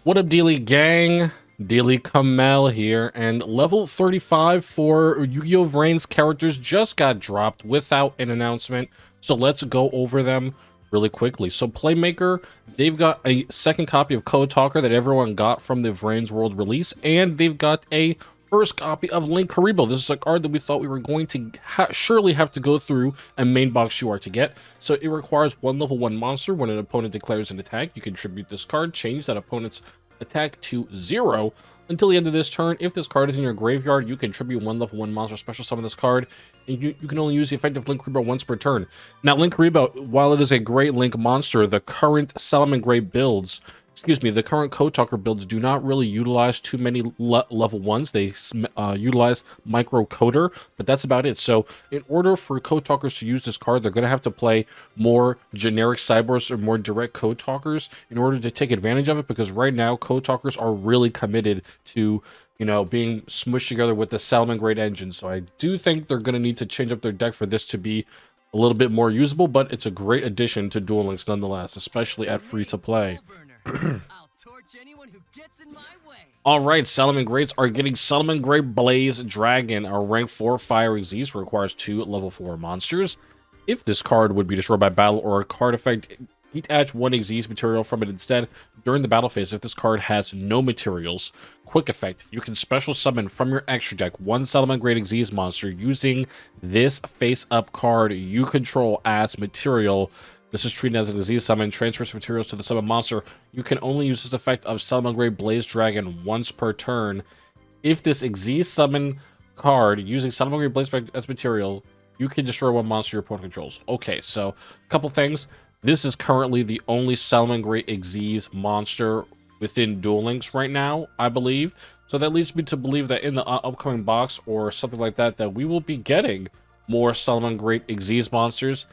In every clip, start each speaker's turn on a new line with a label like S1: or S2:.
S1: What up, Dealy gang? Dealy Kamel here, and level 35 for Yu-Gi-Oh! Vrains characters just got dropped without an announcement, so let's go over them really quickly. So Playmaker, they've got a second copy of Code Talker that everyone got from the Vrains World release, and they've got a first copy of LINKURIBOH. This is a card that we thought we were going to surely have to go through a main box UR to get. So it requires one level 1 monster. When an opponent declares an attack, you contribute this card, change that opponent's attack to 0 until the end of this turn. If this card is in your graveyard, you contribute one level 1 monster, special summon this card, and you can only use the effective LINKURIBOH once per turn. Now, LINKURIBOH, while it is a great link monster, the current Salamangreat builds, the current Code Talker builds do not really utilize too many level 1s. They utilize Micro Coder, but that's about it. So in order for Code Talkers to use this card, they're going to have to play more generic cyborgs or more direct Code Talkers in order to take advantage of it, because right now Code Talkers are really committed to, you know, being smushed together with the Salamangreat engine. So I do think they're going to need to change up their deck for this to be a little bit more usable, but it's a great addition to Duel Links nonetheless, especially at free to play. Alright, Salamangreats are getting Salamangreat Blaze Dragon, a rank 4 fire Xyz, requires 2 level 4 monsters. If this card would be destroyed by battle or a card effect, detach 1 Xyz material from it instead during the battle phase. If this card has no materials, quick effect, you can special summon from your extra deck 1 Salamangreat Xyz monster using this face-up card you control as material. This is treated as an Xyz summon, transfers materials to the summon monster. You can only use this effect of Salamangreat Blaze Dragon once per turn. If this Xyz summon card using Salamangreat Blaze Dragon as material, you can destroy 1 monster your opponent controls. Okay, so a couple things. This is currently the only Salamangreat Xyz monster within Duel Links right now, I believe. So that leads me to believe that in the upcoming box or something like that, that we will be getting more Salamangreat Xyz monsters.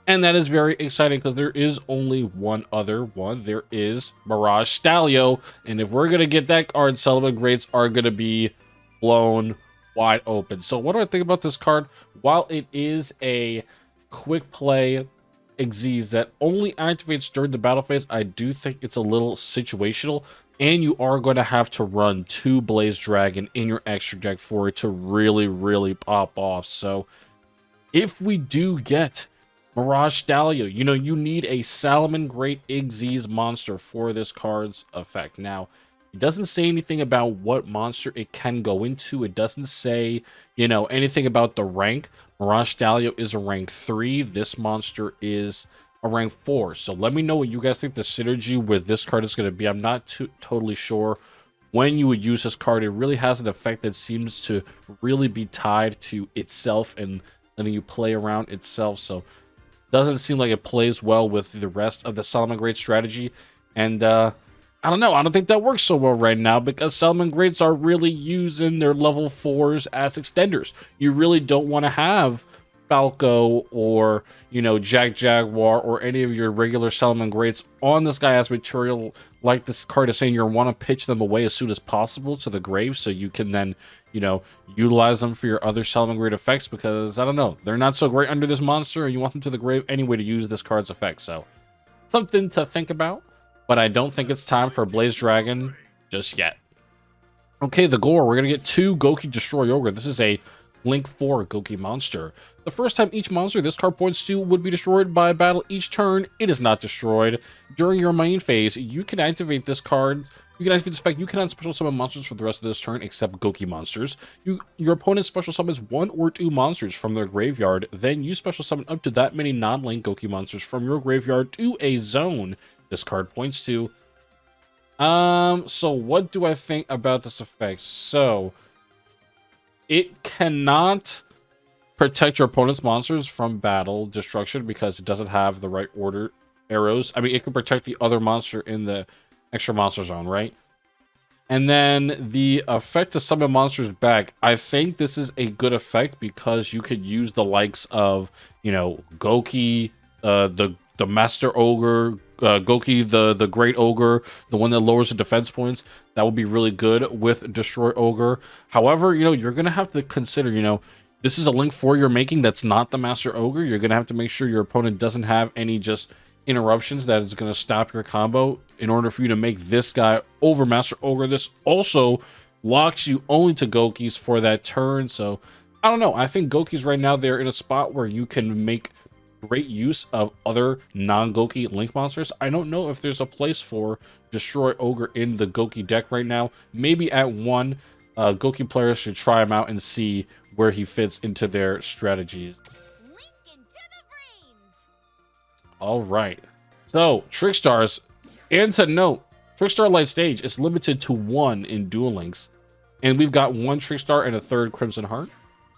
S1: And that is very exciting because there is only one other one. There is Mirage Stallion. And if we're going to get that card, Salamangreats are going to be blown wide open. So what do I think about this card? While it is a quick play Xyz that only activates during the battle phase, I do think it's a little situational. And you are going to have to run 2 Blaze Dragon in your extra deck for it to really, really pop off. So if we do get Mirage Stallion, you know, you need a Salamangreat Xyz monster for this card's effect. Now, it doesn't say anything about what monster it can go into. It doesn't say, you know, anything about the rank. Mirage Stallion is a rank 3. This monster is a rank 4. So let me know what you guys think the synergy with this card is going to be. I'm not totally sure when you would use this card. It really has an effect that seems to really be tied to itself and letting you play around itself. So doesn't seem like it plays well with the rest of the Salamangreat strategy. And I don't know. I don't think that works so well right now because Salamangreats are really using their level 4s as extenders. You really don't want to have Falco or, you know, Jaguar or any of your regular Salamangreats on this guy as material. Like this card is saying, you want to pitch them away as soon as possible to the grave so you can then, you know, utilize them for your other Salamangreat effects, because I don't know, they're not so great under this monster and you want them to the grave anyway to use this card's effect. So something to think about, but I don't think it's time for Blaze Dragon just yet. Okay, the gore, we're gonna get 2 Goku Destroy Ogre. This is a Link 4 Goku monster. The first time each monster this card points to would be destroyed by a battle each turn, it is not destroyed. During your main phase, you can activate this card. You can activate this effect. You cannot special summon monsters for the rest of this turn except Goku monsters. Your opponent special summons 1 or 2 monsters from their graveyard. Then you special summon up to that many non-link Goku monsters from your graveyard to a zone this card points to. So what do I think about this effect? So it cannot protect your opponent's monsters from battle destruction because it doesn't have the right order arrows. I mean, it can protect the other monster in the extra monster zone, right? And then the effect to summon monsters back, I think this is a good effect because you could use the likes of, you know, Goku, the Master Ogre, Goku, the Great Ogre, the one that lowers the defense points. That would be really good with Destroy Ogre. However, you know, you're going to have to consider, you know, this is a Link 4 you're making that's not the Master Ogre. You're going to have to make sure your opponent doesn't have any just interruptions that is going to stop your combo in order for you to make this guy over Master Ogre. This also locks you only to Gokis for that turn. So I don't know. I think Gokis right now, they're in a spot where you can make great use of other non-Goki Link monsters. I don't know if there's a place for Destroy Ogre in the Goki deck right now. Maybe at one, Goki players should try him out and see where he fits into their strategies. All right. So, Trickstars, and to note, Trickstar Light Stage is limited to 1 in Duel Links, and we've got 1 Trickstar and a 3rd Crimson Heart.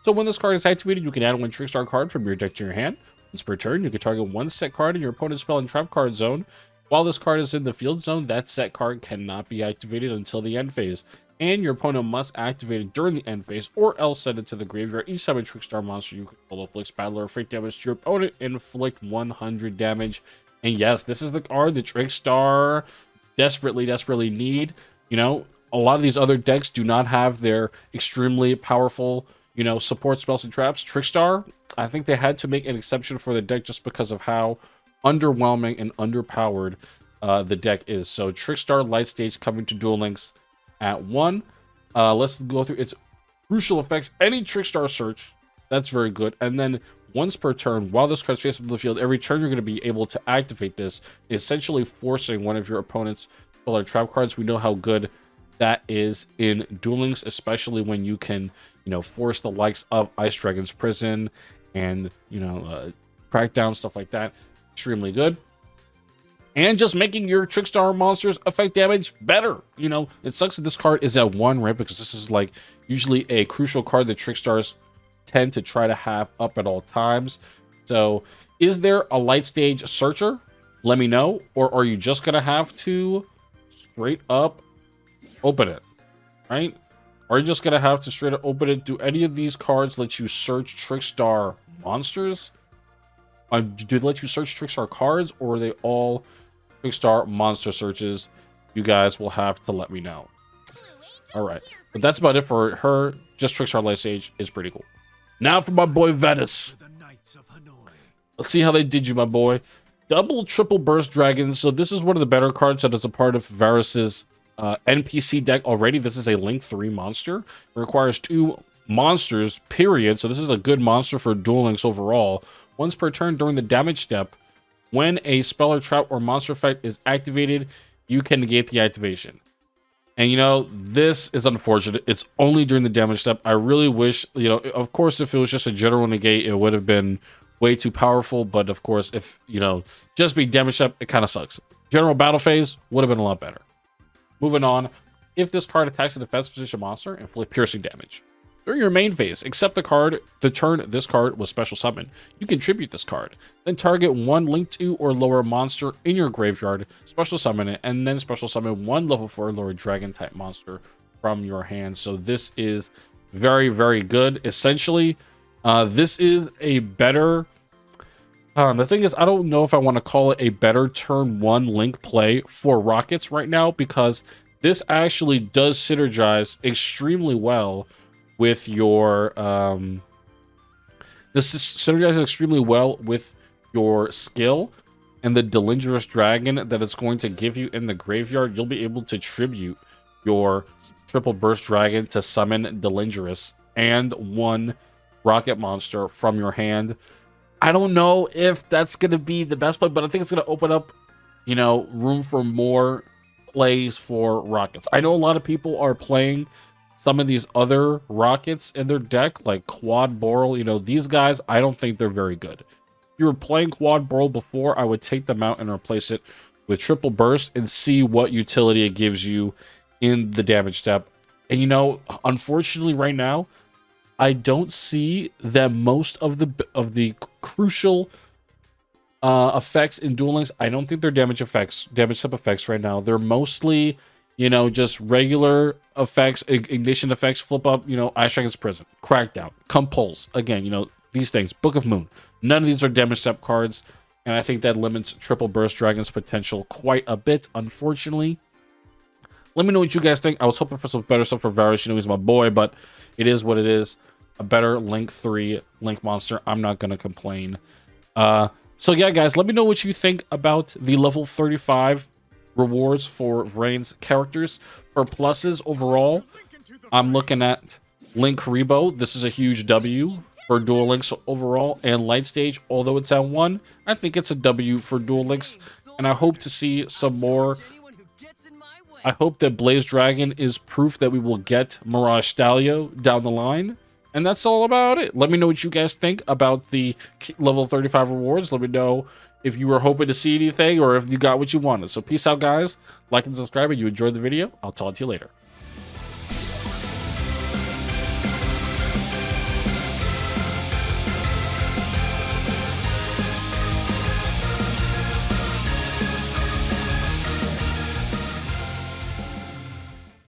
S1: So when this card is activated, you can add 1 Trickstar card from your deck to your hand. Once per turn, you can target 1 set card in your opponent's spell and trap card zone. While this card is in the field zone, that set card cannot be activated until the end phase, and your opponent must activate it during the end phase, or else send it to the graveyard. Each time a Trickstar monster you control inflicts battle or fate damage to your opponent, inflict 100 damage. And yes, this is the card the Trickstar desperately need. You know, a lot of these other decks do not have their extremely powerful, you know, support spells and traps. Trickstar, I think they had to make an exception for the deck just because of how underwhelming and underpowered the deck is. So Trickstar Light Stage coming to Duel Links at 1. Let's go through its crucial effects. Any Trickstar search, that's very good. And then once per turn, while this card's facing the field, every turn you're going to be able to activate this, essentially forcing one of your opponent's spell or trap cards. We know how good that is in Duel Links, especially when you can, you know, force the likes of Ice Dragon's Prison and, you know, Crackdown, stuff like that. Extremely good. And just making your Trickstar monsters affect damage better. You know, it sucks that this card is at 1, right? Because this is like usually a crucial card that Trickstars tend to try to have up at all times. So is there a Light Stage searcher? Let me know. Or are you just going to have to straight up open it, right? Are you just going to have to straight up open it? Do any of these cards let you search Trickstar monsters? Do they let you search Trickstar cards, or are they all Trickstar monster searches? You guys will have to let me know. All right, but that's about it for her. Just Trickstar Light Stage is pretty cool. Now for my boy Varus. Let's see how they did you, my boy. Double triple burst dragons. So this is one of the better cards that is a part of Varus's NPC deck already. This is a Link 3 monster. It requires 2 monsters, period. So this is a good monster for Duel Links overall. Once per turn during the damage step, when a spell or trap or monster effect is activated, you can negate the activation. And, you know, this is unfortunate. It's only during the damage step. I really wish, you know, of course, if it was just a general negate, it would have been way too powerful. But, of course, if, you know, just be damage step, it kind of sucks. General battle phase would have been a lot better. Moving on. If this card attacks a defense position monster, inflict piercing damage. During your main phase, except the turn this card was special summon, you can tribute this card. Then target 1 Link 2 or lower monster in your graveyard, special summon it, and then special summon 1 level 4 lower dragon type monster from your hand. So this is very, very good. Essentially, this is a better... the thing is, I don't know if I want to call it a better turn 1 Link play for Rockets right now, because this actually does synergize extremely well with your this synergizes extremely well with your skill and the Delingerous Dragon that it's going to give you in the graveyard. You'll be able to tribute your triple burst dragon to summon Delingerous and 1 rocket monster from your hand. I don't know if that's going to be the best play, but I think it's going to open up, you know, room for more plays for Rockets. I know a lot of people are playing some of these other Rockets in their deck, like Quad Boral. You know, these guys, I don't think they're very good. If you were playing Quad Boral before, I would take them out and replace it with Triple Burst and see what utility it gives you in the damage step. And, you know, unfortunately right now, I don't see that most of the crucial effects in Duel Links, I don't think they're damage step effects right now. They're mostly, you know, just regular effects, ignition effects, flip up, you know, Ice Dragon's Prison, Crackdown, Compulse. Again, you know, these things, Book of Moon. None of these are damage step cards, and I think that limits Triple Burst Dragon's potential quite a bit, unfortunately. Let me know what you guys think. I was hoping for some better stuff for Varus. You know, he's my boy, but it is what it is. A better Link 3 Link monster. I'm not going to complain. So yeah, guys, let me know what you think about the level 35 rewards for Vrains characters. For pluses overall, I'm looking at LINKURIBOH. This is a huge W for Duel Links overall, and Light Stage, although it's at 1, I think it's a W for Duel Links, and I hope to see some more. I hope that Blaze Dragon is proof that we will get Mirage Stalio down the line. And that's all about it. Let me know what you guys think about the level 35 rewards. Let me know if you were hoping to see anything or if you got what you wanted. So peace out, guys. Like and subscribe if you enjoyed the video. I'll talk to you later.